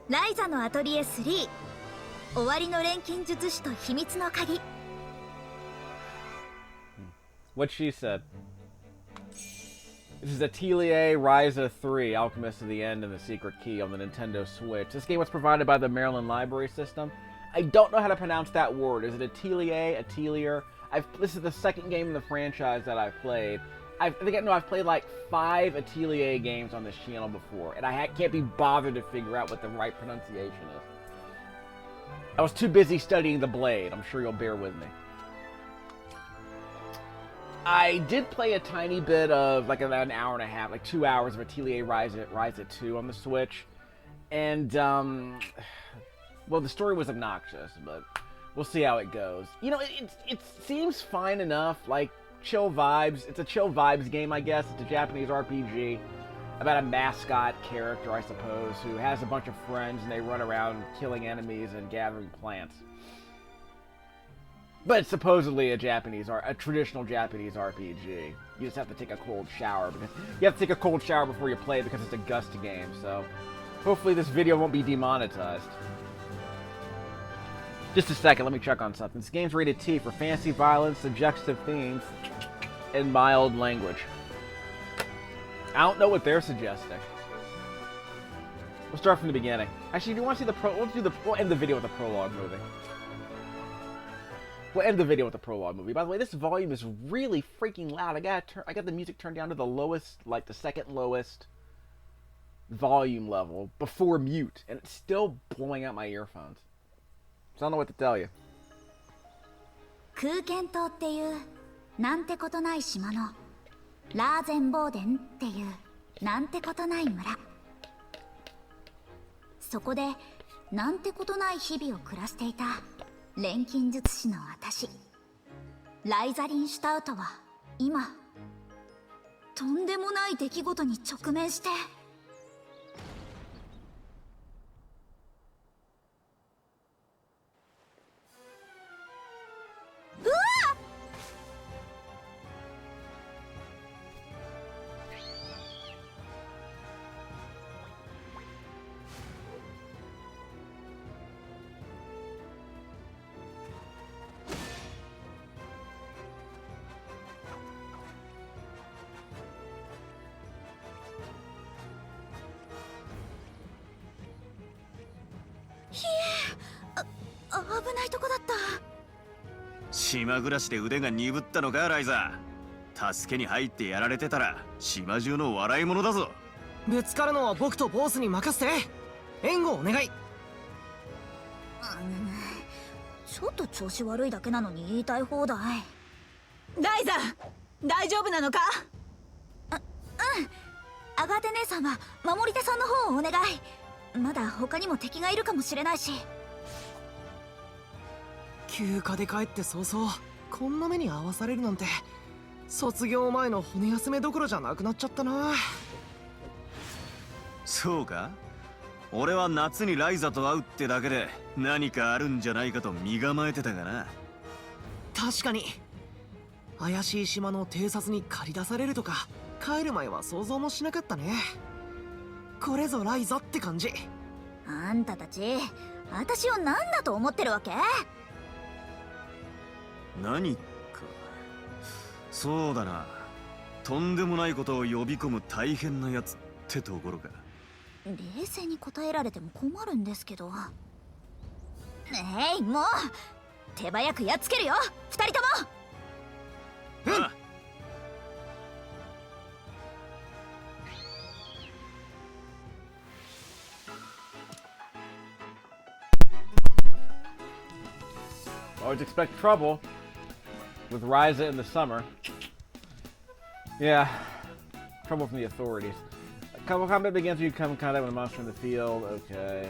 ライザのアトリエ3終わりの錬金術師と秘密の鍵 What she said. This is Atelier Ryza 3, Alchemist of the End and the Secret Key on the Nintendo Switch. This game was provided by the Maryland Library System. I don't know how to pronounce that word. Is it Atelier? Atelier? This is the second game in the franchise that I've played. I've played like 5 Atelier games on this channel before, and I can't be bothered to figure out what the right pronunciation is. I was too busy studying the blade. I'm sure you'll bear with me. I did play a tiny bit of, like about an hour and a half, like 2 hours of Atelier Ryza 2 on the Switch. And, well, the story was obnoxious, but we'll see how it goes. You know, it seems fine enough, like, chill vibes. It's a chill vibes game, I guess. It's a Japanese RPG about a mascot character, I suppose, who has a bunch of friends, and they run around killing enemies and gathering plants. But it's supposedly a traditional Japanese RPG. You just have to take a cold shower, because you have to take a cold shower before you play it because it's a Gust game, so hopefully this video won't be demonetized. Just a second, let me check on something. This game's rated T for fantasy, violence, suggestive themes, and mild language. I don't know what they're suggesting. We'll start from the beginning. Actually, if you want to see we'll end the video with the prologue movie. We'll end the video with the prologue movie. By the way, this volume is really freaking loud. I got the music turned down to the lowest, like the second lowest volume level before mute, and it's still blowing out my earphones. So I don't know what to tell you. 空間島っていうなんてことない島のラーゼンボーデンっていうなんてことない村。そこでなんてことない日々を暮らしていた錬金術師の私ライザリン・シュタウトは今とんでもない出来事に直面してうわっ危ないとこだった。島暮らしで腕が鈍ったのかライザー。助けに入ってやられてたら島中の笑い物だぞ。ぶつかるのは僕とボースに任せて。援護お願い。ちょっと調子悪いだけなのに言いたい放題。ライザ大丈夫なのか？アガーテ姉さんは守り手さんの方をお願い。まだ他にも敵がいるかもしれないし。休暇で帰って早々こんな目に遭わされるなんて卒業前の骨休めどころじゃなくなっちゃったな。そうか？俺は夏にライザと会うってだけで何かあるんじゃないかと身構えてたがな。確かに怪しい島の偵察に駆り出されるとか帰る前は想像もしなかったね。これぞライザって感じ。あんたたち私を何だと思ってるわけ？何かそうだな、とんでもないことを呼び込む大変なやつってところか。冷静に答えられても困るんですけど。もう手早くやっつけるよ二人とも。うん。Always expect trouble with Ryza in the summer. Yeah, trouble from the authorities. Combat begins when you come in contact with a monster in the field. Okay,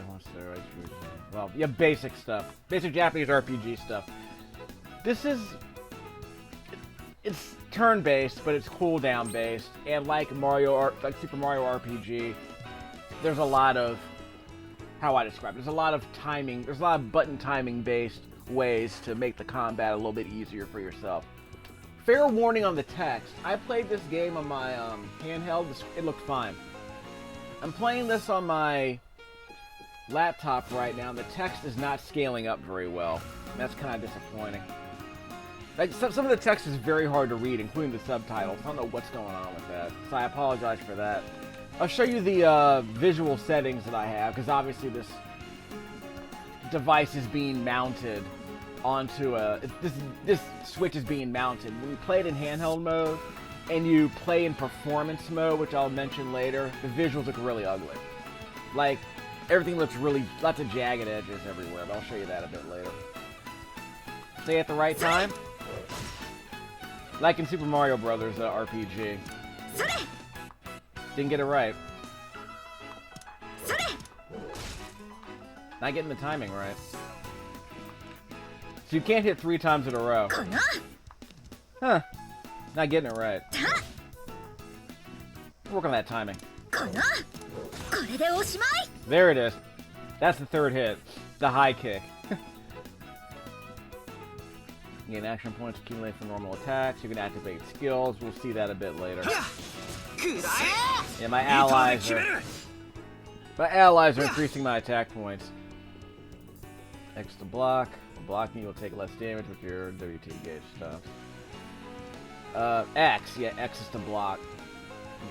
well, yeah, basic stuff. Basic Japanese RPG stuff. This is... It's turn-based, but it's cooldown-based. And like Super Mario RPG, there's a lot of... How I describe it? There's a lot of timing. There's a lot of button timing-based ways to make the combat a little bit easier for yourself. Fair warning on the text. I played this game on my handheld. It looked fine. I'm playing this on my laptop right now, and the text is not scaling up very well. That's kind of disappointing. Like, some of the text is very hard to read, including the subtitles. I don't know what's going on with that, so I apologize for that. I'll show you the visual settings that I have, because obviously this device is being mounted onto a... This Switch is being mounted. When you play it in handheld mode, and you play in performance mode, which I'll mention later, the visuals look really ugly. Like, everything looks really... lots of jagged edges everywhere, but I'll show you that a bit later. Say at the right time? Like in Super Mario Brothers RPG. Didn't get it right. Not getting the timing right. So you can't hit 3 times in a row. Huh. Not getting it right. Work on that timing. There it is. That's the 3rd hit. The high kick. You gain action points accumulate from normal attacks. You can activate skills. We'll see that a bit later. Yeah, my allies are increasing my attack points. X to block. When blocking, you'll take less damage with your WT gauge stuff. X. Yeah, X is to block.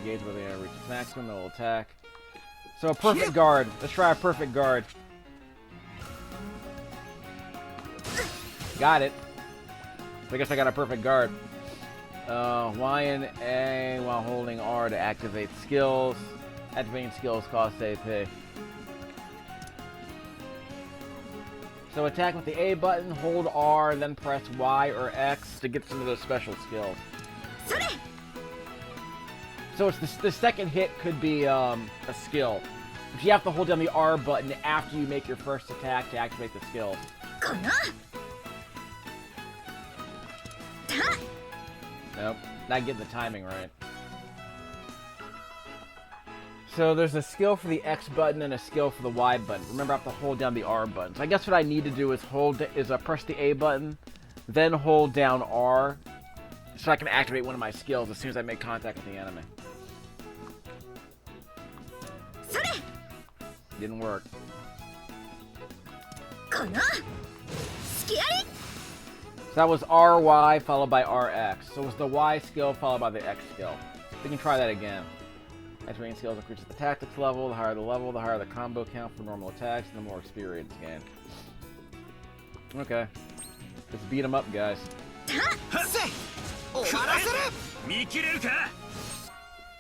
Engage with the enemy reaches maximum, it'll attack. So a perfect guard. Let's try a perfect guard. Got it. I guess I got a perfect guard. Y and A while holding R to activate skills. Activating skills costs AP. So attack with the A button, hold R, then press Y or X to get some of those special skills. So it's the second hit could be a skill. But you have to hold down the R button after you make your first attack to activate the skills. Nope, not getting the timing right. So there's a skill for the X button and a skill for the Y button. Remember, I have to hold down the R button. So I guess what I need to do is press the A button, then hold down R, so I can activate one of my skills as soon as I make contact with the enemy. Didn't work. So that was RY followed by RX. So it was the Y skill followed by the X skill. We can try that again. Activating skills increases the tactics level. The higher the combo count for normal attacks, and the more experience gained. Okay. Let's beat them up, guys.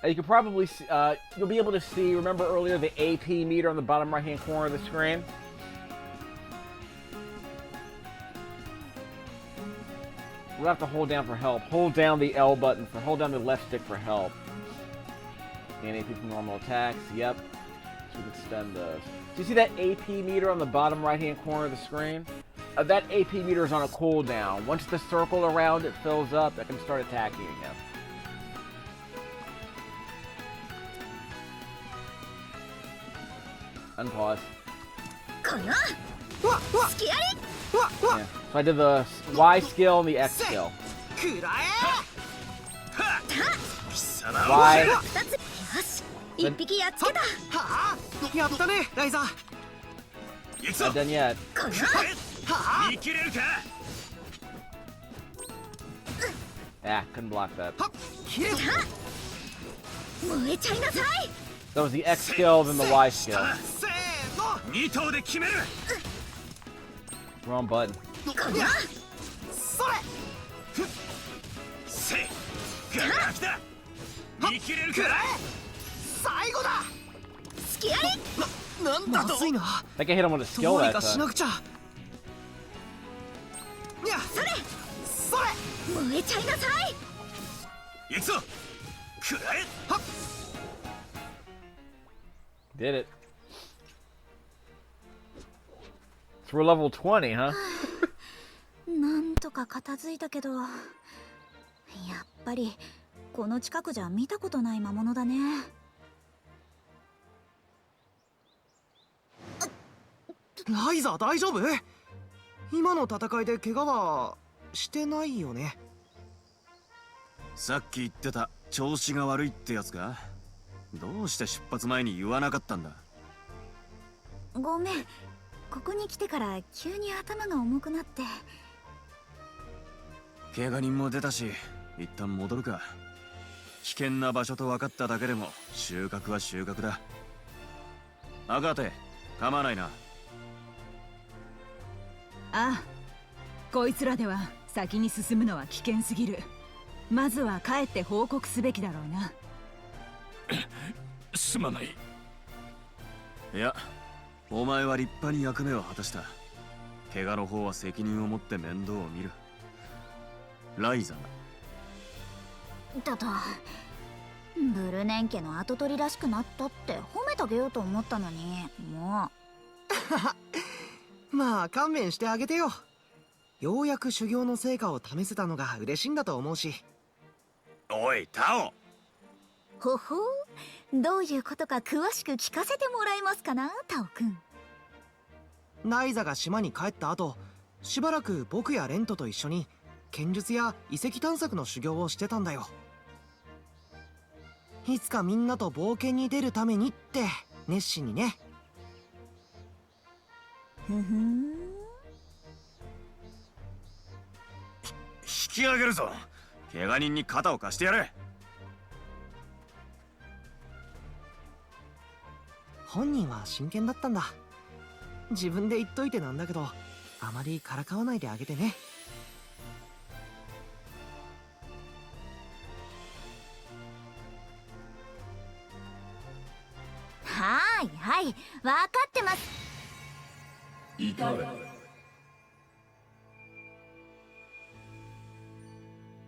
You can probably see, you'll be able to see, remember earlier, the AP meter on the bottom right-hand corner of the screen? We'll have to hold down for help. Hold down the L button hold down the left stick for help. Gain AP from normal attacks, yep. So we can stun those. Do you see that AP meter on the bottom right-hand corner of the screen? That AP meter is on a cooldown. Once the circle around it fills up, I can start attacking again. Unpause. Yeah. So I did the Y skill and the X skill. Y. Not done yet. Ah, couldn't block that. That was the X skill, then the Y skill. Wrong button. I can hit him with a skill that time. Did it. So we're level 20, huh? なんとか片付いたけど、やっぱりこの近くじゃ見たことない魔物だね。ライザー大丈夫？今の戦いで怪我はしてないよね。さっき言ってた調子が悪いってやつか？どうして出発前に言わなかったんだ？ごめん、ここに来てから急に頭が重くなって。怪我人も出たし、一旦戻るか。危険な場所と分かっただけでも収穫は収穫だ。赤手、構わないな。ああ、こいつらでは先に進むのは危険すぎる。まずは帰って報告すべきだろうな。すまない。いや、お前は立派に役目を果たした。怪我の方は責任を持って面倒を見る。ライザだと、ブルネン家の跡取りらしくなったって褒めてあげようと思ったのに、もう。まあ勘弁してあげてよ。ようやく修行の成果を試せたのが嬉しいんだと思うし。おい、タオ。ほほう、どういうことか詳しく聞かせてもらえますかな、タオくん。ライザが島に帰った後、しばらく僕やレントと一緒に剣術や遺跡探索の修行をしてたんだよ。いつかみんなと冒険に出るためにって熱心にね。ふふん。引き上げるぞ。怪我人に肩を貸してやれ。本人は真剣だったんだ。自分で言っといてなんだけど、あまりからかわないであげてね。はいはい、分かってます。至れ。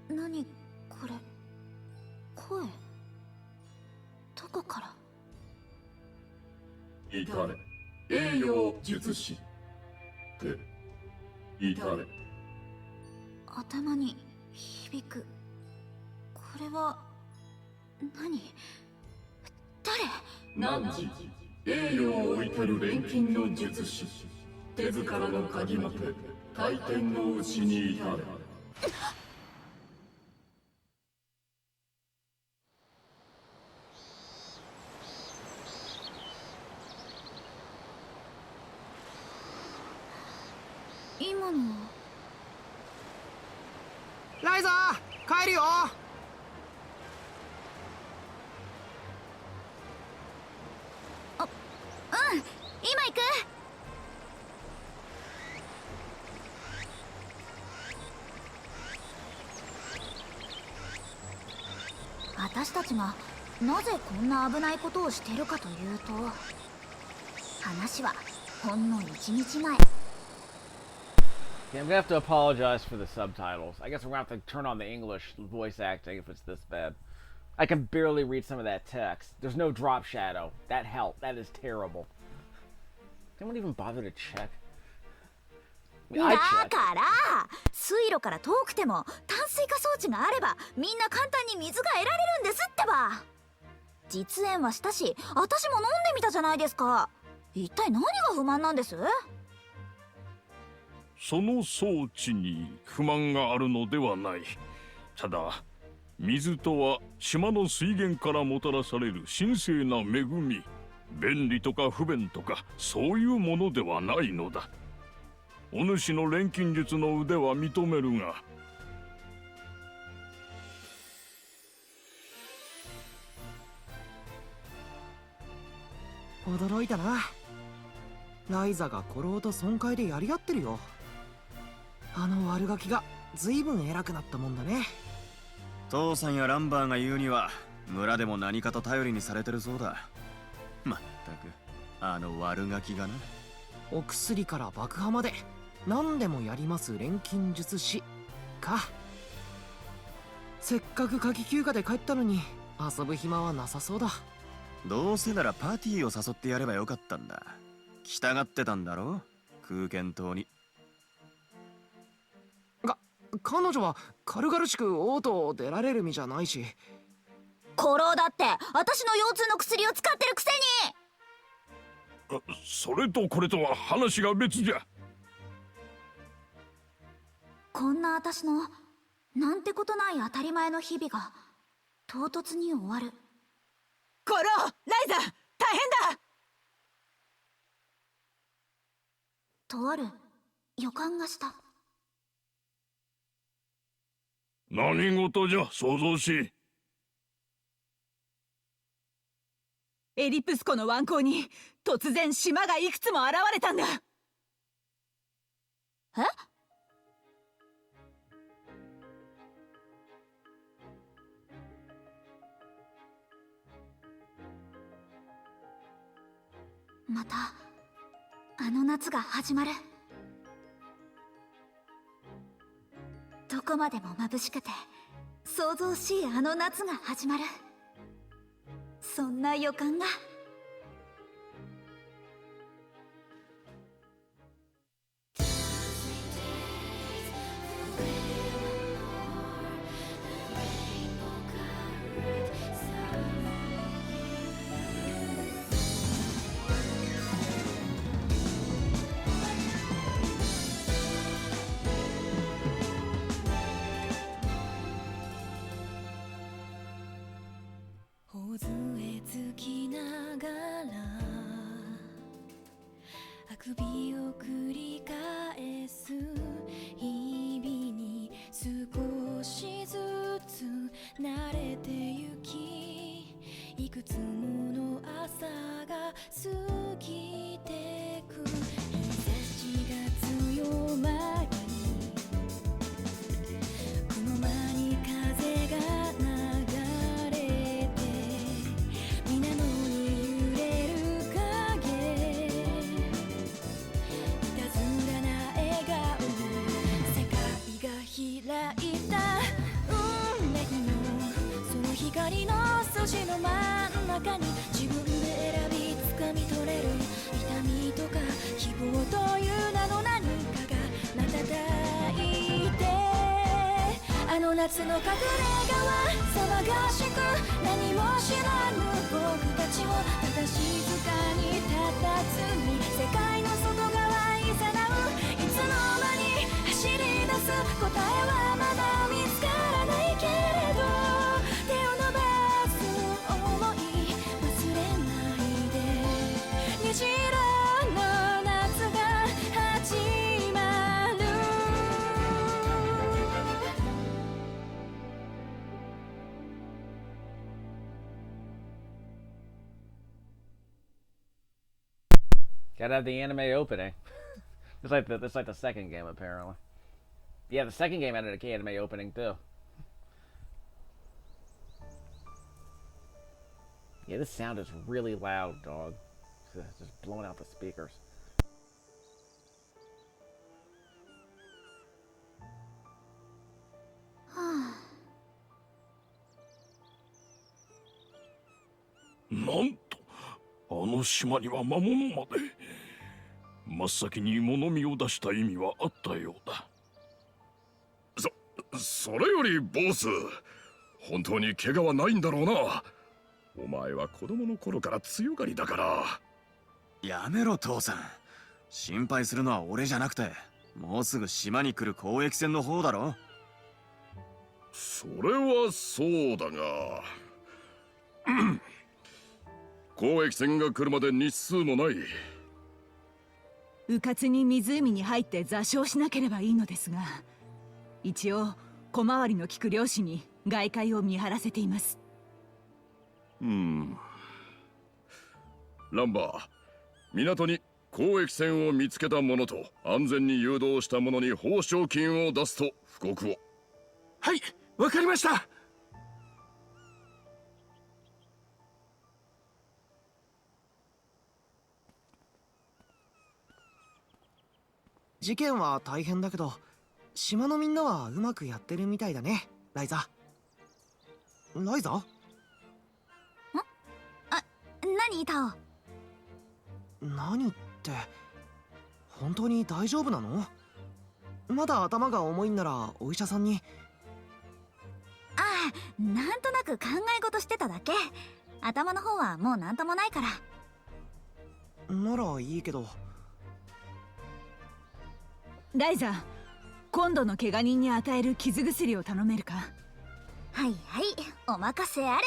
何これ、声どこから。至れ。栄養術師。手。至れ。頭に響く。これは何、誰。汝、栄養を置いてる錬金の術師。手塚の鍵まて、大天の牛に至れ。今のは。ライザー、帰るよ。うん、今行く。私たちがなぜこんな危ないことをしてるかというと、話はほんの1日前。Yeah, I'm gonna have to apologize for the subtitles. I guess we're gonna have to turn on the English voice acting if it's this bad. I can barely read some of that text. There's no drop shadow. That helped. That is terrible. Anyone even bother to check? I mean, I だ checked. から水路から遠くても淡水化装置があればみんな簡単に水が得られるんですってば。実演はしたし、私も飲んでみたじゃないですか。一体何が不満なんです？その装置に不満があるのではない。ただ、水とは島の水源からもたらされる神聖な恵み。便利とか不便とかそういうものではないのだ。お主の錬金術の腕は認めるが、驚いたな。ライザが古老と損壊でやり合ってるよ。あの悪ガキが随分偉くなったもんだね。父さんやランバーが言うには村でも何かと頼りにされてるそうだ。まったくあの悪ガキがな。お薬から爆破まで何でもやります錬金術師か。せっかく夏季休暇で帰ったのに遊ぶ暇はなさそうだ。どうせならパーティーを誘ってやればよかったんだ。来たがってたんだろ、空間島に。彼女は軽々しく王都を出られる身じゃないし。古老だって私の腰痛の薬を使ってるくせに。それとこれとは話が別じゃ。こんな私のなんてことない当たり前の日々が唐突に終わる。コロ、ライザ、大変だ。とある予感がした。何事じゃ、想像し。エリプス湖の湾口に突然島がいくつも現れたんだ。え？またあの夏が始まる。どこまでも眩しくて想像しいあの夏が始まる。そんな予感が。頬杖つきながらあくびを繰り返す日々に少しずつ慣れてゆき、いくつもの朝が過ぎてく。日差しが強まり雲間に風が流れて水面に揺れる影、いたずらな笑顔、世界が開いた運命のその光の筋の真ん中に、自分で選び掴み取れる痛みとか希望という名の何かが瞬いて、あの夏の隠れ家は騒がしく何も知らぬ僕たちをただ静かに佇み、世界の外側いざなう、いつの間に走り出す答えはまだ見つからないけれど、手を伸ばす想い忘れないで、虹色の夏が始まる。Gotta have the anime opening. It's like the second game apparently. Yeah, the second game had an anime opening too. Yeah, this sound is really loud, dog. It's just blowing out the speakers. Nanto, あの島には魔物まで。真っ先に物見を出した意味はあったようだ。それよりボス、本当に怪我はないんだろうな。お前は子供の頃から強がりだから。やめろ父さん、心配するのは俺じゃなくて、もうすぐ島に来る交易船の方だろ。それはそうだが交易船が来るまで日数もない。迂闊に湖に入って座礁しなければいいのですが、一応小回りの利く漁師に外海を見張らせています。ランバー、港に交易船を見つけた者と安全に誘導した者に報奨金を出すと布告を。はい、わかりました。事件は大変だけど、島のみんなはうまくやってるみたいだね、ライザ。ライザ？あ、何タオ？何って、本当に大丈夫なの？まだ頭が重いんならお医者さんに。ああ、なんとなく考え事してただけ。頭の方はもうなんともないから。ならいいけど。ライザ、今度の怪我人に与える傷薬を頼めるか？はいはい、お任せあれ。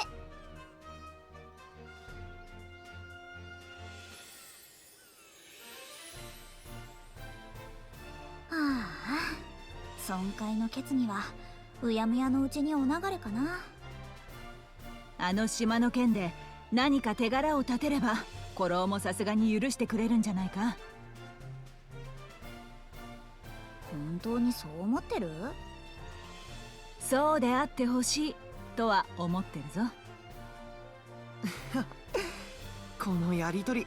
損壊の決議はうやむやのうちにお流れかな。あの島の件で何か手柄を立てれば古老もさすがに許してくれるんじゃないか。本当にそう思ってる？そうであってほしいとは思ってるぞ。このやりとり、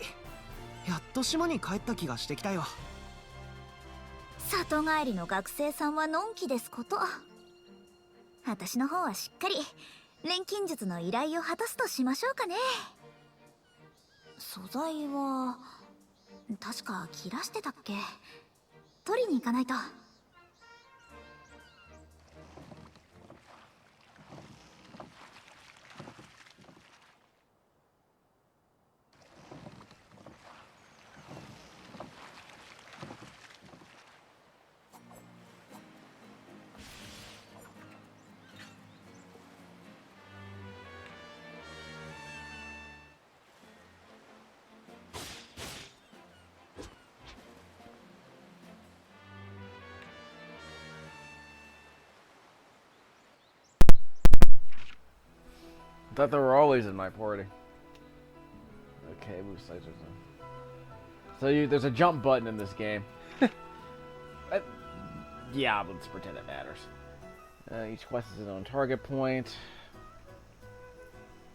やっと島に帰った気がしてきたよ。里帰りの学生さんはのんきですこと。私の方はしっかり錬金術の依頼を果たすとしましょうかね。素材は確か切らしてたっけ？取りに行かないと。I thought they were always in my party. Okay, move sides or something. So there's a jump button in this game. Yeah, let's pretend it matters. Each quest is its own target point.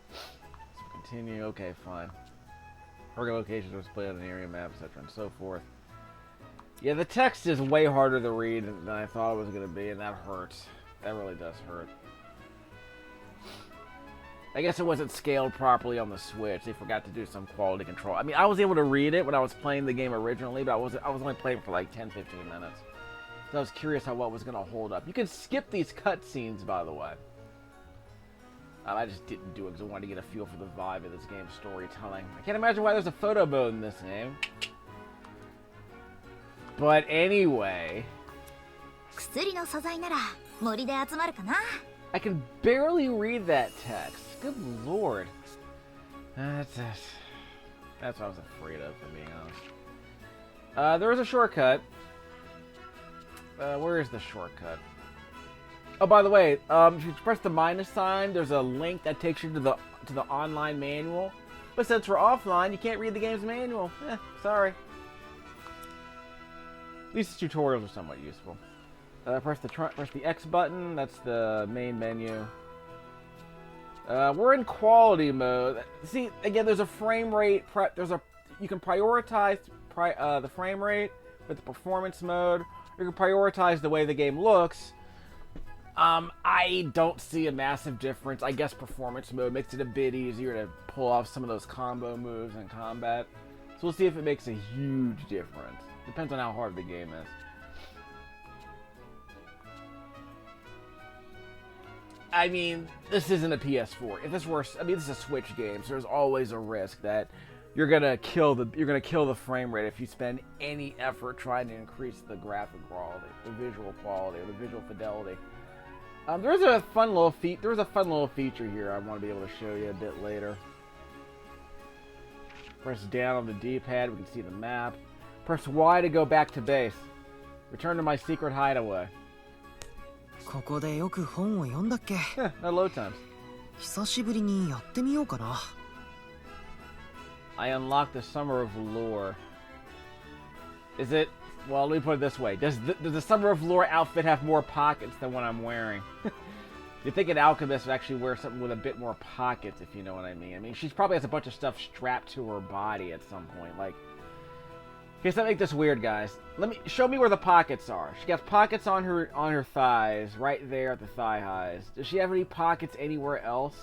So continue. Okay, fine. Target locations are displayed on the area map, etc., and so forth. Yeah, the text is way harder to read than I thought it was going to be, and that hurts. That really does hurt. I guess it wasn't scaled properly on the Switch. They forgot to do some quality control. I mean, I was able to read it when I was playing the game originally, but I was only playing for like 10-15 minutes. So I was curious how what was going to hold up. You can skip these cutscenes, by the way. I just didn't do it because I wanted to get a feel for the vibe of this game's storytelling. I can't imagine why there's a photo mode in this game. But anyway... 薬の素材なら森で集まるかな。 I can barely read that text. Good lord. That's what I was afraid of, if being honest. There is a shortcut. Where is the shortcut? Oh, by the way, if you press the minus sign, there's a link that takes you to the online manual. But since we're offline, you can't read the game's manual. Sorry. At least the tutorials are somewhat useful. Press the X button. That's the main menu. We're in quality mode. See, again, there's a frame rate. You can prioritize the frame rate with the performance mode. You can prioritize the way the game looks. I don't see a massive difference. I guess performance mode makes it a bit easier to pull off some of those combo moves in combat. So we'll see if it makes a huge difference. Depends on how hard the game is. I mean, this isn't a PS4. If this were, I mean, this is a Switch game, so there's always a risk that you're gonna kill the frame rate if you spend any effort trying to increase the graphic quality, the visual quality, or the visual fidelity. There's a fun little feature here I want to be able to show you a bit later. Press down on the D-pad, we can see the map. Press Y to go back to base. Return to my secret hideaway. ここでよく本を読んだっけ？ No load times. 久しぶりにやってみようかな。I unlocked the Summer of Lore. Is it? Well, let me put it this way. Does the Summer of Lore outfit have more pockets than what I'm wearing? You'd think an alchemist would actually wear something with a bit more pockets, if you know what I mean. I mean, she probably has a bunch of stuff strapped to her body at some point. Like, okay, so make this weird, guys. Show me where the pockets are. She got pockets on her thighs, right there at the thigh highs. Does she have any pockets anywhere else?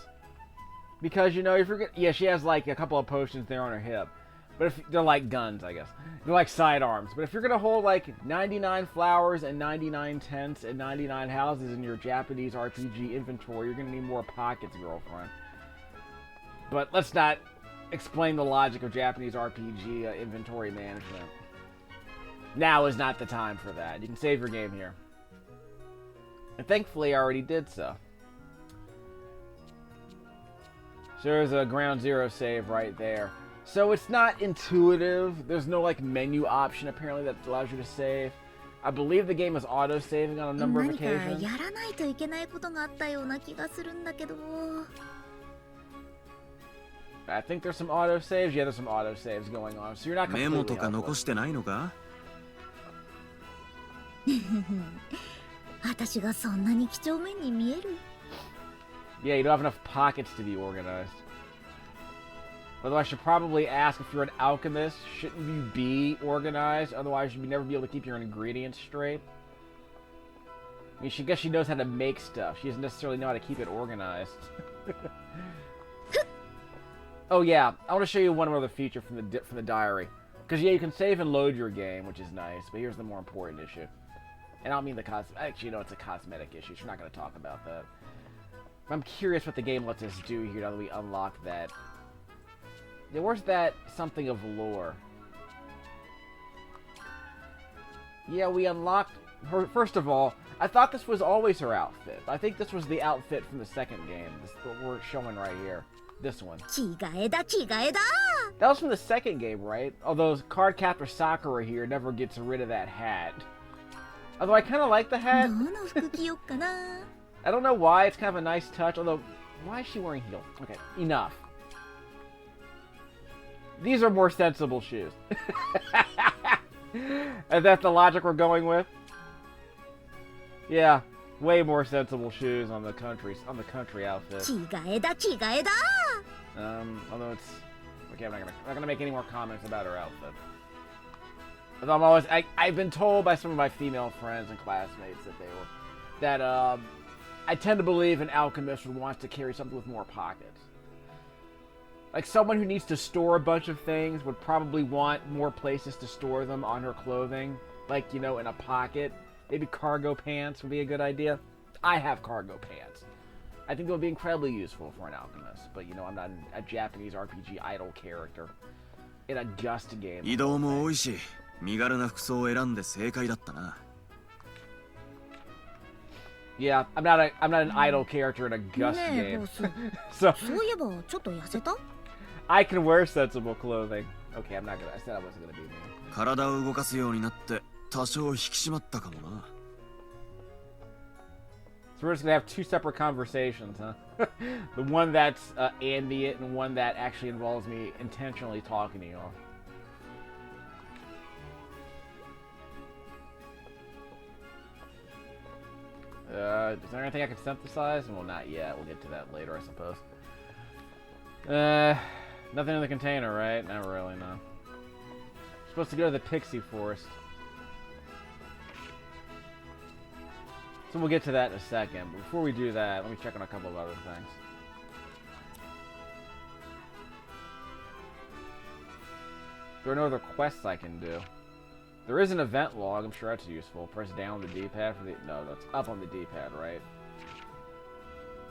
Because, you know, if you're yeah, she has like a couple of potions there on her hip. But if they're like guns, I guess. They're like sidearms. But if you're gonna hold like 99 flowers and 99 tents and 99 houses in your Japanese RPG inventory, you're gonna need more pockets, girlfriend. But let's not explain the logic of Japanese RPG inventory management. Now is not the time for that. You can save your game here. And thankfully I already did so. So there's a ground zero save right there. So it's not intuitive. There's no like menu option apparently that allows you to save. I believe the game is auto-saving on a number of 何か occasions. やらないといけないことがあったような気がするんだけど。 I think there's some autosaves. Yeah, there's some autosaves going on. So you're not メモ completely とか残 helpless. してないのか？私がそんなに几帳面に見える？ Yeah, you don't have enough pockets to be organized. Although I should probably ask, if you're an alchemist, shouldn't you be organized? Otherwise, you'd never be able to keep your ingredients straight. I mean, she guess she knows how to make stuff. She doesn't necessarily know how to keep it organized. Oh yeah, I want to show you one other feature from the diary. Because yeah, you can save and load your game, which is nice. But here's the more important issue. And I don't mean the actually, no, it's a cosmetic issue. So we're not going to talk about that. I'm curious what the game lets us do here now that we unlock that. Yeah, where's that something of lore? Yeah, we unlocked her. First of all, I thought this was always her outfit. I think this was the outfit from the second game. This is what we're showing right here. This one. 違えだ違えだ。 That was from the second game, right? Although Cardcaptor Sakura here never gets rid of that hat. Although I kind of like the hat. どの服着よっかな。 I don't know why. It's kind of a nice touch. Although, why is she wearing heels? Okay, enough. These are more sensible shoes. Is that the logic we're going with? Yeah, way more sensible shoes on the country outfit. 違えだ違えだ。 Although it's okay, I'm not gonna make any more comments about her outfit. Although I've been told by some of my female friends and classmates that I tend to believe an alchemist would want to carry something with more pockets. Like someone who needs to store a bunch of things would probably want more places to store them on her clothing. Like, you know, in a pocket. Maybe cargo pants would be a good idea. I have cargo pants. I think they would be incredibly useful for an alchemist. But, you know, I'm not a Japanese RPG idol character in a just game. 移動も多いし、身軽な服装を選んで正解だったな。Yeah, I'm not an idle character in a Gust ねえ game. ボス。 So そういえばちょっと痩せた？ I can wear sensible clothing. Okay, I said I wasn't gonna be mean. 体を動かすようになって多少引き締まったかもな。 So we're just gonna have two separate conversations, huh? The one that's ambient and one that actually involves me intentionally talking to you all. Is there anything I can synthesize? Well, not yet. We'll get to that later, I suppose. Nothing in the container, right? Not really, no. Supposed to go to the Pixie Forest. So we'll get to that in a second. But before we do that, let me check on a couple of other things. There are no other quests I can do. There is an event log. I'm sure that's useful. Press down on the D-pad for the... No, that's up on the D-pad, right?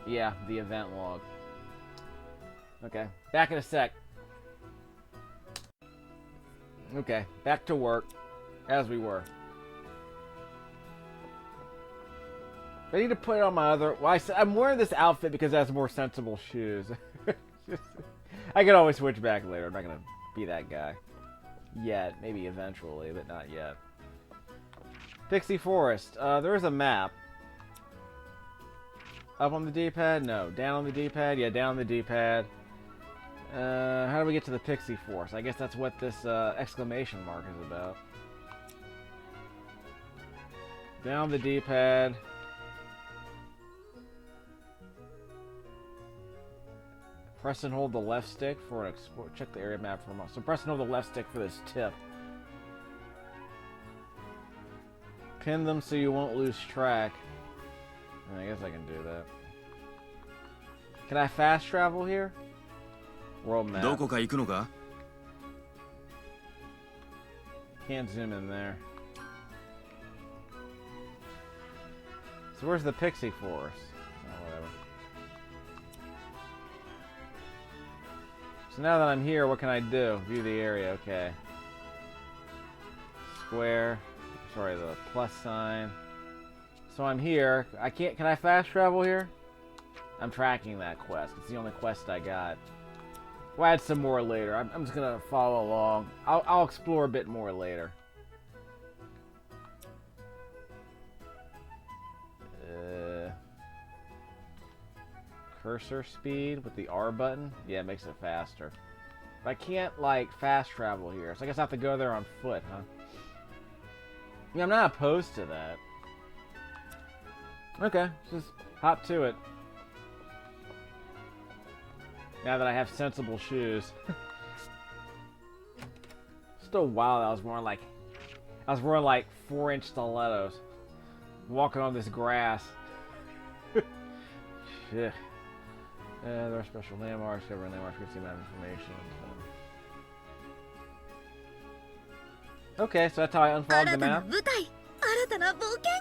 Yeah, the event log. Okay, back in a sec. Okay, back to work. As we were. I need to put it on my other... Well, I'm wearing this outfit because it has more sensible shoes. I can always switch back later. I'm not going to be that guy. Yet. Maybe eventually, but not yet. Pixie Forest. There is a map. Up on the D-pad? No. Down on the D-pad? Yeah, down on the D-pad. How do we get to the Pixie Forest? I guess that's what this exclamation mark is about. Down the D-pad. Press and hold the left stick for an explore. Check the area map for a moment. So press and hold the left stick for this tip. Pin them so you won't lose track. I guess I can do that. Can I fast travel here? World map. どこか行くのか? Can't zoom in there. So where's the Pixie Forest? Oh, whatever. So now that I'm here, what can I do? View the area, okay. Square. Sorry, the plus sign. So I'm here. Can I fast travel here? I'm tracking that quest. It's the only quest I got. We'll add some more later. I'm just gonna follow along. I'll explore a bit more later. cursor speed with the R button. Yeah, it makes it faster. But I can't, like, fast travel here, so I guess I have to go there on foot, huh? Yeah, I'm not opposed to that. Okay, just hop to it. Now that I have sensible shoes. Still wild, I was wearing like 4-inch stilettos. Walking on this grass. Shit. There are special landmarks, covering landmarks, we can see map information. Okay, so that's how I unfog the map. 舞台、新たな冒険。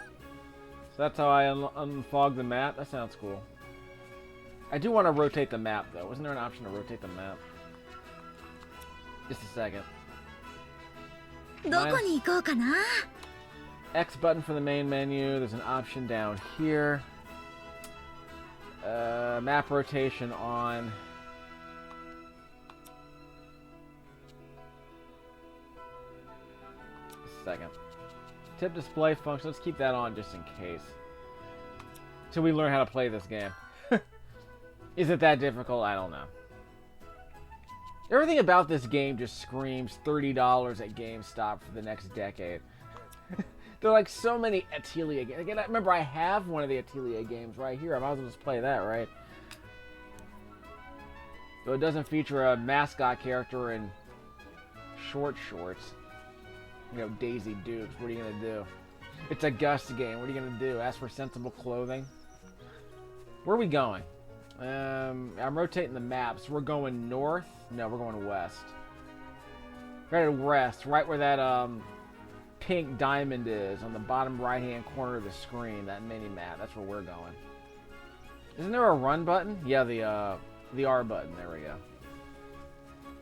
So that's how I unfog the map. That sounds cool. I do want to rotate the map, though. Wasn't there an option to rotate the map? Just a second. どこに行こうかな。 X button for the main menu. There's an option down here. Map rotation on. Just a second. Tip display function. Let's keep that on just in case. Till we learn how to play this game. Is it that difficult? I don't know. Everything about this game just screams $30 at GameStop for the next decade. There are like so many Atelier games. Again, I remember I have one of the Atelier games right here. I might as well just play that, right? Though it doesn't feature a mascot character in short shorts. You know, Daisy Dukes. What are you gonna do? It's a Gus game. What are you gonna do? Ask for sensible clothing? Where are we going? I'm rotating the map. So we're going north? No, we're going west. Right west, right where that pink diamond is on the bottom right-hand corner of the screen. That mini map. That's where we're going. Isn't there a run button? Yeah, the R button. There we go.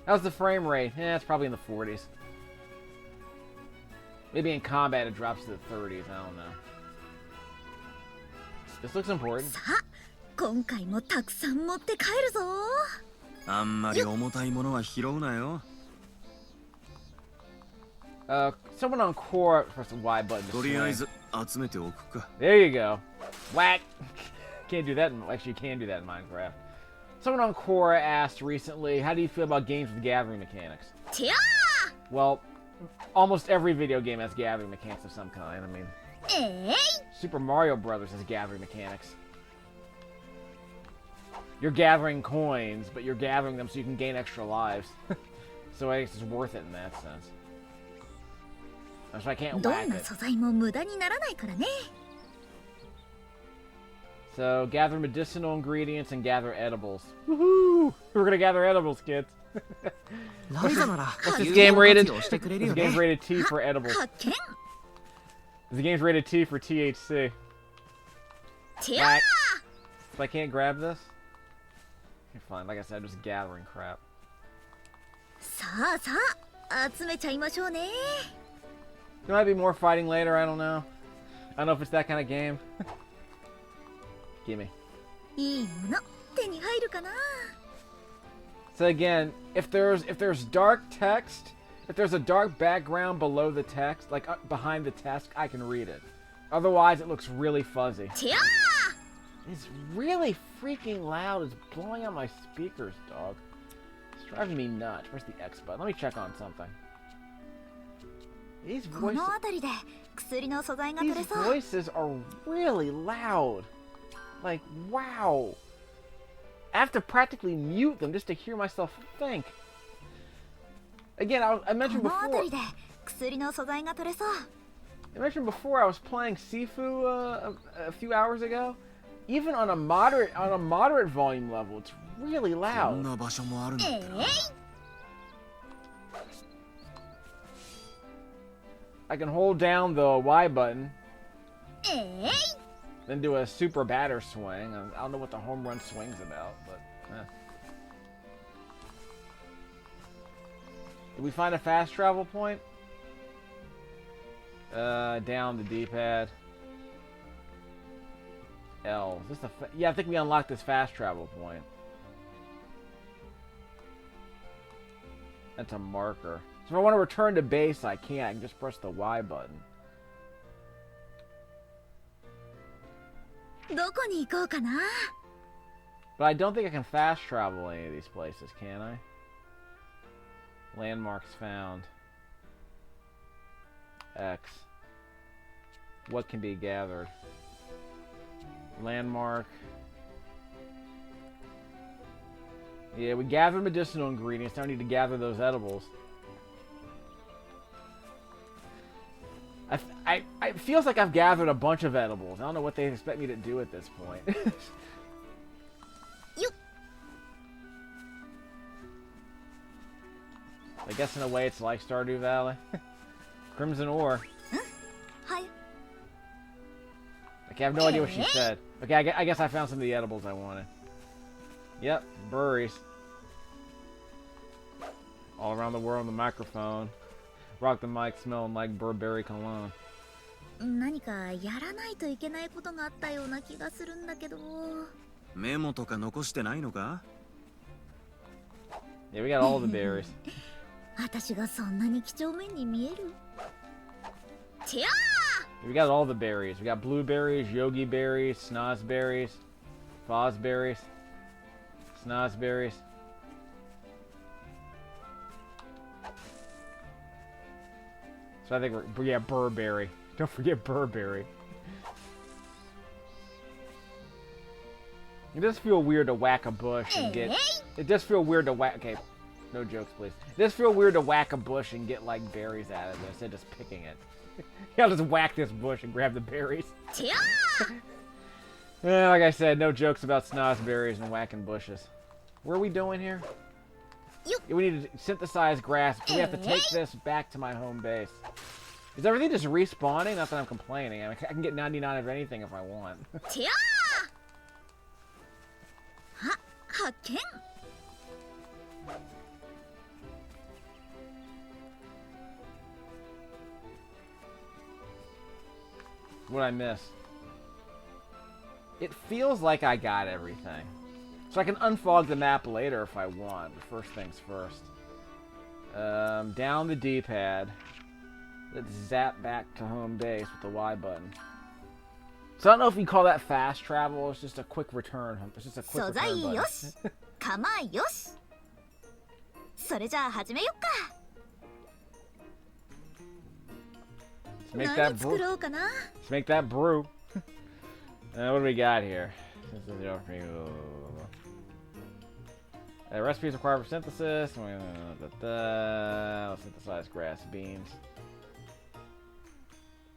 How's the frame rate? It's probably in the 40s. Maybe in combat it drops to the 30s. I don't know. This looks important. 今回もたくさん持って帰るぞ。あんまり重たいものは拾うなよ。Someone on core press the Y button. とりあえず集めておくか。 There you go. Whack. Can't do that. Actually, you can do that in Minecraft. Someone on core asked recently, "How do you feel about games with gathering mechanics?" てや Well, almost every video game has gathering mechanics of some kind. I mean, ー。Super Mario Brothers has gathering mechanics. You're gathering coins, but you're gathering them so you can gain extra lives. So I guess it's worth it in that sense. So I can't ど whack んな it. 素材も無駄にならないからね。 So gather medicinal ingredients and gather edibles. Woohoo! We're gonna gather edibles, kids. ライザなら What's this 有 game 効 rated? 活用してくれる This よ game's ね。 rated T for edibles. 発見。 This game's rated T for THC. てや If I can't grab this, you're fine. Like I said, I'm just gathering crap. さあさあ、集めちゃいましょうね。 There might be more fighting later. I don't know. I don't know if it's that kind of game. Gimme. いいもの手に入るかな。 So again, if there's dark text, if there's a dark background below the text, like behind the text, I can read it. Otherwise, it looks really fuzzy. てや It's really freaking loud. It's blowing out my speakers, dog. It's driving me nuts. Where's the X button? Let me check on something. These こ voices, の辺りで薬の素材が取 these れそう。 voices are really loud. Like, wow. I have to practically mute them just to hear myself think. Again, I こ mentioned の before. 辺りで薬の素材が取れそう。 I mentioned before I was playing Sifu a few hours ago. Even on a moderate volume level, it's really こん loud. な場所もあるんだってな。 I can hold down the Y button, えい then do a super batter swing. I don't know what the home run swing's about, but. Did we find a fast travel point? Down the D-pad. L. Is this the yeah, I think we unlocked this fast travel point. That's a marker. So if I want to return to base, I can't. I can just press the Y button. どこに行こうかな。But I don't think I can fast travel any of these places, can I? Landmarks found. X. What can be gathered? Landmark. Yeah, we gathered medicinal ingredients. Now I need to gather those edibles. It feels like I've gathered a bunch of edibles. I don't know what they expect me to do at this point. I guess in a way it's like Stardew Valley. Crimson ore. Hi. Okay, I have no idea what she said. Okay, I guess I found some of the edibles I wanted. Yep, burries. All around the world on the microphone. Rock the mic smelling like Burberry cologne. 何かやらないといけないことがあったような気がするんだけど。メモとか残してないのか？ Yeah, we got all the berries. 私がそんなに几帳面に見える？てやー！ We got all the berries. We got blueberries, yogi berries, snozberries, fozzberries, snozberries. So I think we're, yeah, Burberry. Don't forget Burberry. It does feel weird to whack a bush and get... It does feel weird to whack... Okay, no jokes, please. It does feel weird to whack a bush and get, like, berries out of it instead of just picking it. You gotta just whack this bush and grab the berries. Yeah, like I said, no jokes about snozberries and whacking bushes. What are we doing here? We need to synthesize grass. We have to take this back to my home base. Is everything just respawning? Not that I'm complaining. I mean, I can get 99 of anything if I want. What'd I miss? It feels like I got everything. So I can unfog the map later if I want, but first things first. Down the D-pad. Let's zap back to home base with the Y button. So I don't know if you call that fast travel, it's just a quick return. It's just a quick return button. 構いよし。それじゃあ始めよっか。Let's make that 何作ろうかな。 Let's make that brew. What do we got here? Recipes required for synthesis. Let's synthesize grass beans.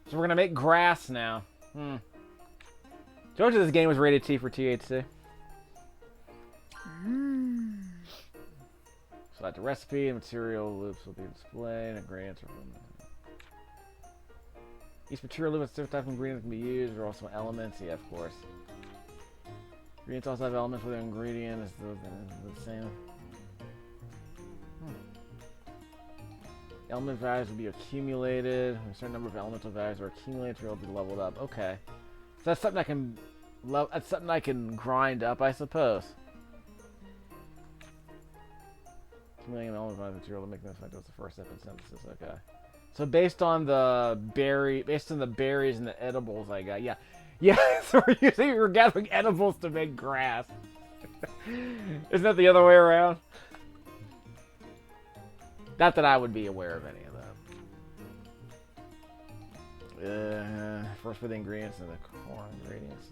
So we're gonna make grass now. Told you this game was rated T for THC. Select the recipe, material loops will be displayed, ingredients are each material loop with different type of ingredients can be used. There are also elements, yeah, of course. Ingredients also have elements where the ingredient is the same. Element values will be accumulated. A certain number of elemental values are accumulated to be leveled up. Okay, so that's something I can that's something I can grind up, I suppose. Accumulating element value material to make this like that's the first step in synthesis. Okay, so based on the berries and the edibles I got, yeah. So we're gathering edibles to make grass. Isn't that the other way around? Not that I would be aware of any of that. First for the ingredients and the core ingredients.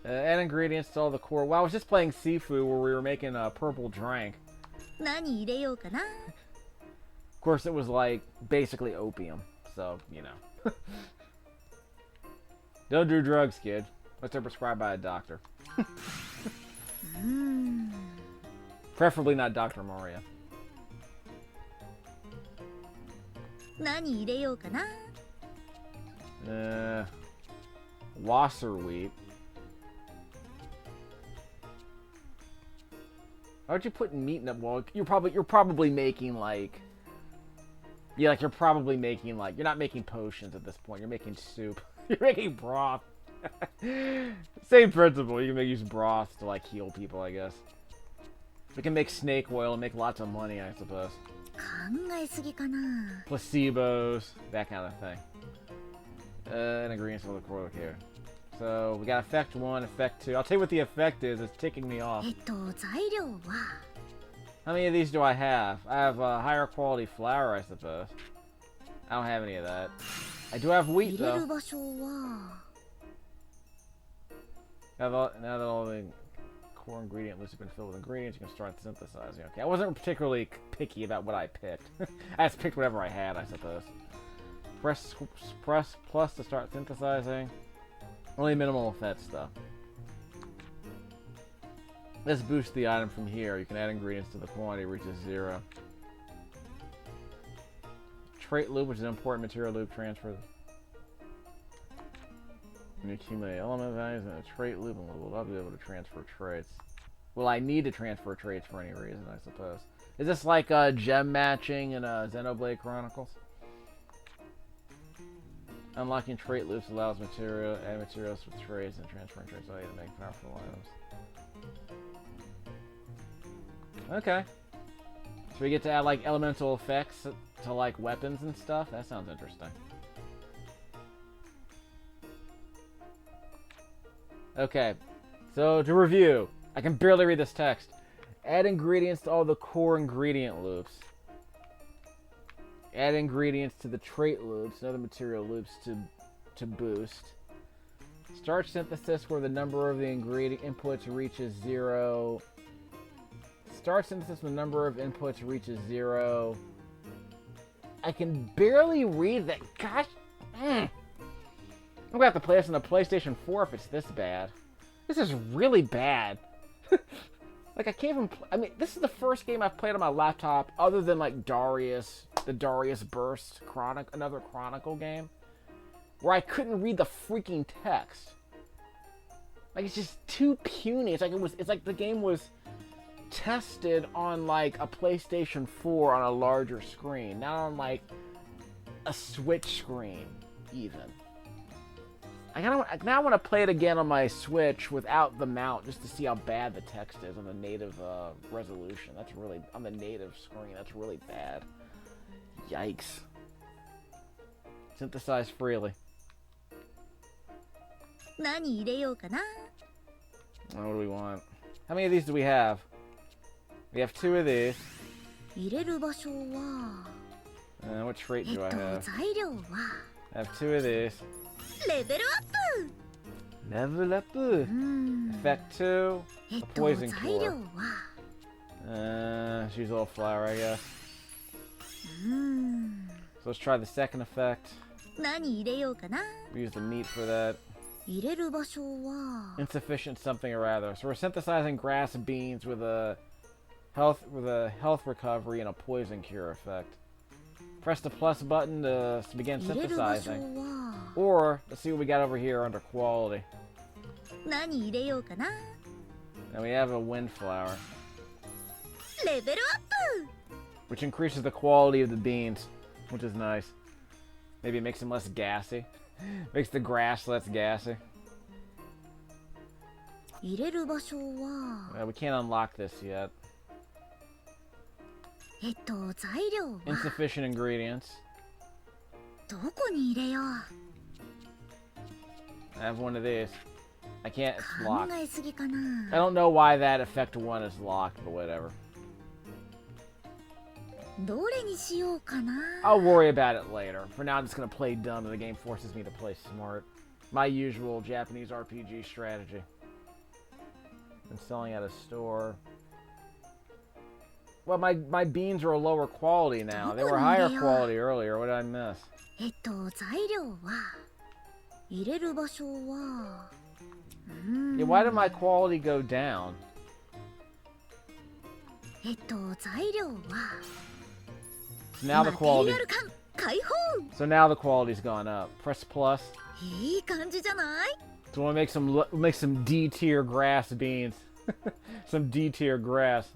Add ingredients to all the core. Well, I was just playing Sifu where we were making a purple drink. 何入れようかな。 Of course, it was like basically opium. So, you know. Don't do drugs, kid. Unless they're prescribed by a doctor. Preferably not Dr. Maria. 何入れようかな。 Wasser wheat. Why would you put meat in it? Well, you're probably making like... Yeah, like you're probably making like... You're not making potions at this point. You're making soup. You're making broth. Same principle. You can use broth to like heal people, I guess. We can make snake oil and make lots of money, I suppose. 考えすぎかな。 Placebos, that kind of thing. And ingredients for the core here. So we got effect 1, effect 2. I'll tell you what the effect is. It's ticking me off. 材料は How many of these do I have? I have higher quality flour, I suppose. I don't have any of that. I do have 入 wheat れ though. る場所は Now that all the core ingredient lists have been filled with ingredients, you can start synthesizing. Okay, I wasn't particularly picky about what I picked. I just picked whatever I had, I suppose. Press plus to start synthesizing. Only minimal effects though. Let's boost the item from here. You can add ingredients to the quantity reaches 0. Trait loop, which is an important material loop transfer. You accumulate element values in a trait loop and we'll be able to transfer traits. Well, I need to transfer traits for any reason, I suppose. Is this like gem matching in Xenoblade Chronicles? Unlocking trait loops allows add materials with traits and transferring traits allow you to make powerful items. Okay. So we get to add like elemental effects to like weapons and stuff? That sounds interesting. Okay. So to review, I can barely read this text. Add ingredients to all the core ingredient loops. Add ingredients to the trait loops and other material loops to boost. Start synthesis where the number of the ingredient inputs reaches 0. Start synthesis when the number of inputs reaches 0. I can barely read that. Gosh. I'm gonna have to play this on the PlayStation 4 if it's this bad. This is really bad. Like, I can't even... I mean, this is the first game I've played on my laptop other than, like, Darius, the Darius Burst, another Chronicle game, where I couldn't read the freaking text. Like, it's just too puny. It's like the game was tested on, like, a PlayStation 4 on a larger screen, not on, like, a Switch screen, even. Now I want to play it again on my Switch without the mount, just to see how bad the text is on the native resolution. That's really, on the native screen, that's really bad. Yikes. Synthesize freely. 何入れようかな What do we want? How many of these do we have? We have 2 of these. 入れる場所は What trait do I have? 材料は I have 2 of these. レベルアップ Level up. Effect 2. A poison 材料 cure. は Let's use a little flour, I guess. So let's try the second effect. 何入れようかな We use the meat for that. 入れる場所は Insufficient something or other. So we're synthesizing grass beans with a health recovery and a poison cure effect. Press the plus button to begin 入れる場所 synthesizing. は Or let's see what we got over here under quality. 何入れようかな And we have a wind flower, レベルアップ which increases the quality of the beans, which is nice. Maybe it makes them less gassy. Makes the grass less gassy. 入れる場所は We can't unlock this yet. 材料は Insufficient ingredients. どこに入れよう I have one of these. I can't, it's 考 locked. えすぎか I な don't know why that effect 1 is locked, but whatever. どれにしようかな I'll worry about it later. For now, I'm just gonna play dumb, and the game forces me to play smart. My usual Japanese RPG strategy. Been selling at a store. Well, my beans are a lower quality now. They were higher quality earlier. What did I miss? 材料は入れる場所は Yeah, why did my quality go down? 材料は So now the マテリ quality. アル感解放 So now the quality's gone up. Press plus. いい感じじゃない So we'll make some D tier grass beans. Some D tier grass.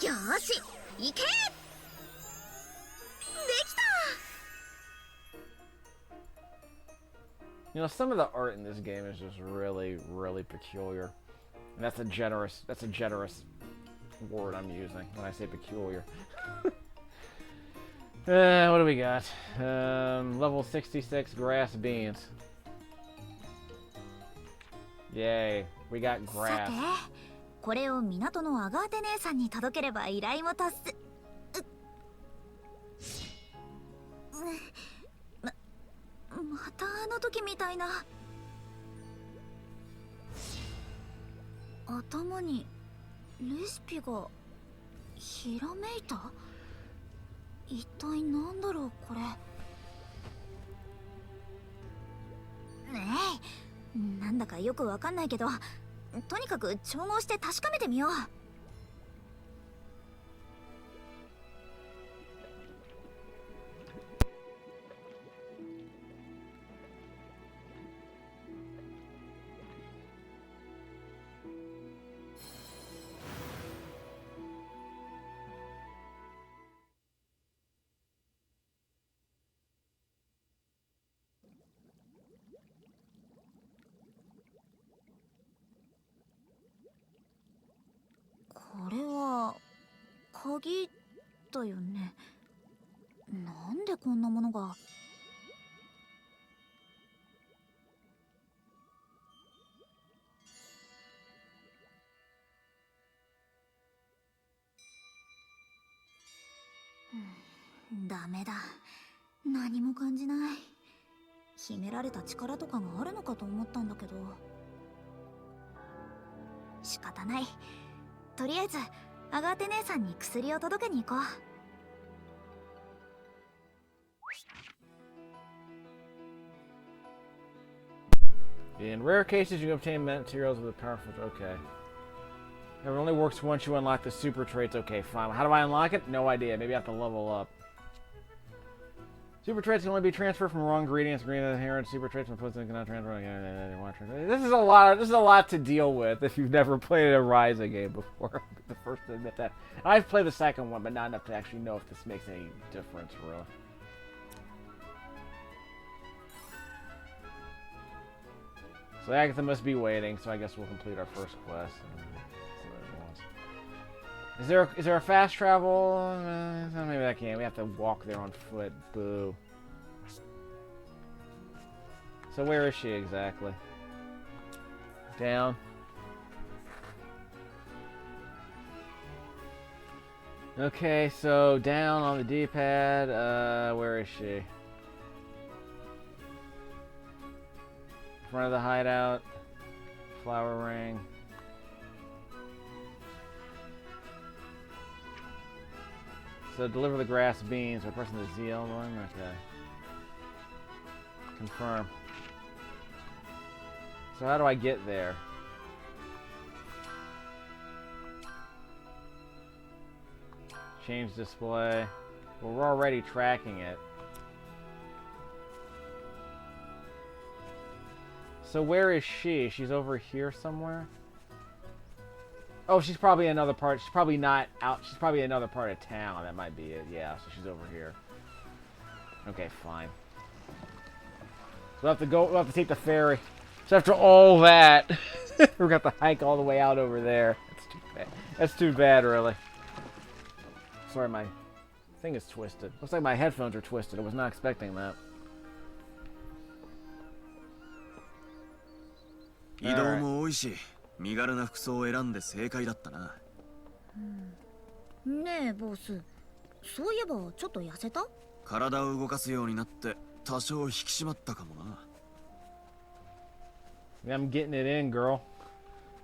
よーし行けできた You know, some of the art in this game is just really, really peculiar. And that's a generous word I'm using when I say peculiar. What do we got? Level 66 grass beans. Yay, we got さて grass. これを港のアガーテ姉さんに届ければ依頼も達すまたあの時みたいな頭にレシピがひらめいた一体なんだろうこれねえなんだかよくわかんないけどとにかく調合して確かめてみようこれは鍵だよねなんでこんなものがダメだ何も感じない秘められた力とかがあるのかと思ったんだけど仕方ないとりあえずアガーテ姉さんに薬を届けに行こう In rare cases, you can obtain materials with a powerful. Okay. It only works once you unlock the super traits. Okay, fine. How do I unlock it? No idea. Maybe I have to level up. Super traits can only be transferred from raw ingredients. Ingredients inherent super traits and puts cannot transfer. This is a lot. This is a lot to deal with if you've never played a Ryza game before. I'll be the first to admit that. I've played the second one, but not enough to actually know if this makes any difference, really. So Agatha must be waiting, so I guess we'll complete our first quest. Is there a fast travel? Maybe I can't. We have to walk there on foot. Boo. So where is she exactly? Down. Okay, so down on the D-pad. Where is she? Front of the hideout. Flower ring. So deliver the grass beans. We're pressing the ZL one? Okay. Confirm. So how do I get there? Change display. Well, we're already tracking it. So where is she? She's over here somewhere? Oh, she's probably another part. She's probably not out. She's probably another part of town. That might be it. Yeah, so she's over here. Okay, fine. So we'll have to go. We'll have to take the ferry. So after all that, we're gonna have to hike all the way out over there. That's too bad. That's too bad, really. Sorry, my thing is twisted. Looks like my headphones are twisted. I was not expecting that. 移動も多いし、身軽な服装を選んで正解だったな。ねえボス、そういえばちょっと痩せた？体を動かすようになって多少引き締まったかもな。I'm getting it in, girl.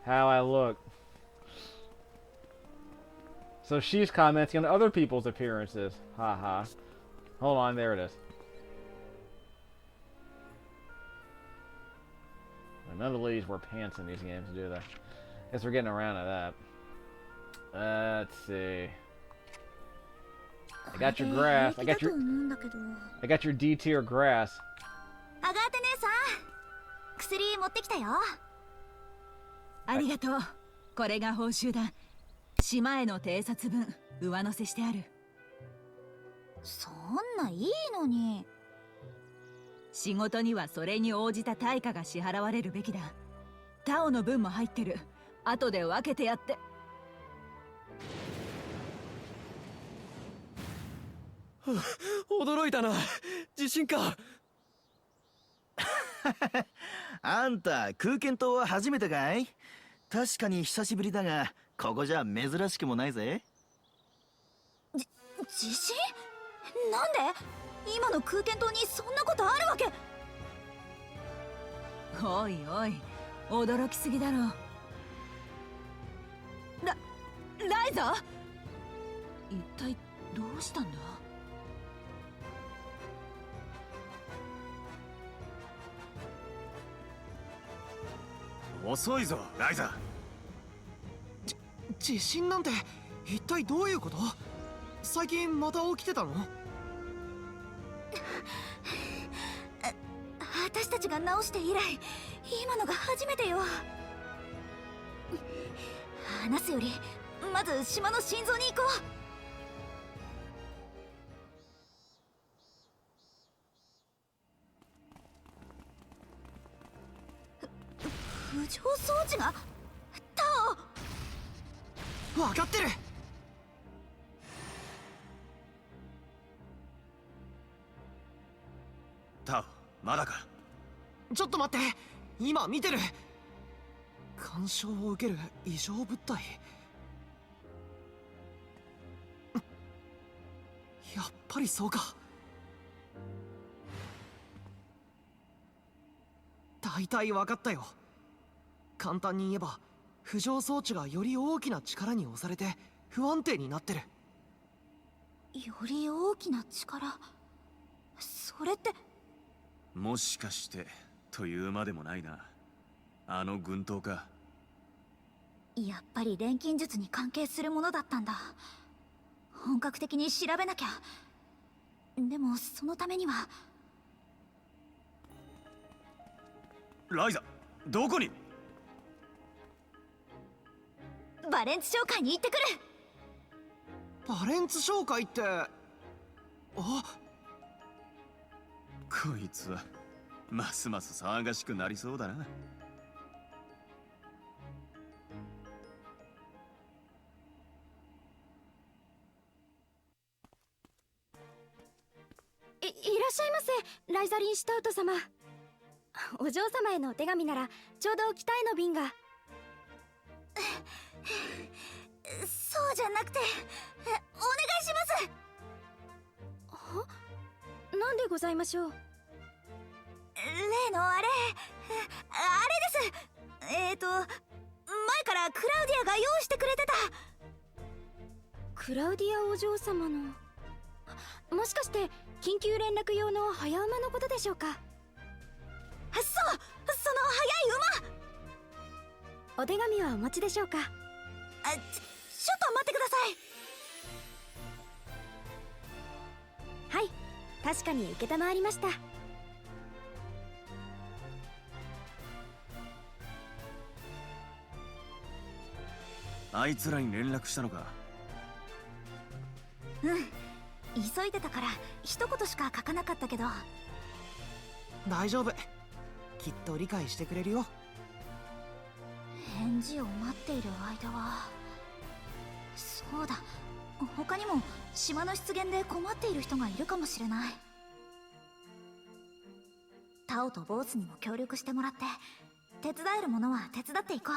How I look. So she's commenting on other people's appearances. Haha. Hold on, there it is. None of the ladies wear pants in these games, do they? Guess we're getting around to that. Let's see. I got your grass. I got your D tier grass. アガーテ姉さん、薬持ってきたよ。ありがとう。これが報酬だ。島への偵察分上乗せしてある。そんないいのに。仕事にはそれに応じた対価が支払われるべきだ。タオの分も入ってる。後で分けてやって。驚いたな。地震か。あんた空間島は初めてかい？確かに久しぶりだが、ここじゃ珍しくもないぜ。地震？なんで？今の空間島にそんなことあるわけ？おいおい、驚きすぎだろ。ライザ？一体どうしたんだ？遅いぞライザ。地震なんて一体どういうこと？最近また起きてたの？私たちが直して以来、今のが初めてよ。話すよりまず島の心臓に行こう。浮上装置がタオ。分かってる。タオ、まだか？ちょっと待って、今見てる。干渉を受ける異常物体。やっぱりそうか。大体分かったよ。簡単に言えば浮上装置がより大きな力に押されて不安定になってる。より大きな力、それって。もしかしてというまでもないな。あの軍刀か。やっぱり錬金術に関係するものだったんだ。本格的に調べなきゃ。でもそのためには。ライザ、どこに？バレンツ商会に行ってくる。バレンツ商会って。あ、こいつはますます騒がしくなりそうだな。いらっしゃいませ、ライザリンシュタウト様。お嬢様へのお手紙ならちょうど期待の便が。そうじゃなくて、お願いします。なんでございましょう？例のあれです。前からクラウディアが用意してくれてた。クラウディアお嬢様の。もしかして緊急連絡用の早馬のことでしょうか？そう、その速い馬。お手紙はお持ちでしょうか？ちょっと待ってください。はい、確かに承りました。あいつらに連絡したのか？急いでたから一言しか書かなかったけど。大丈夫、きっと理解してくれるよ。返事を待っている間は。そうだ、他にも島の出現で困っている人がいるかもしれない。タオとボースにも協力してもらって、手伝えるものは手伝っていこう。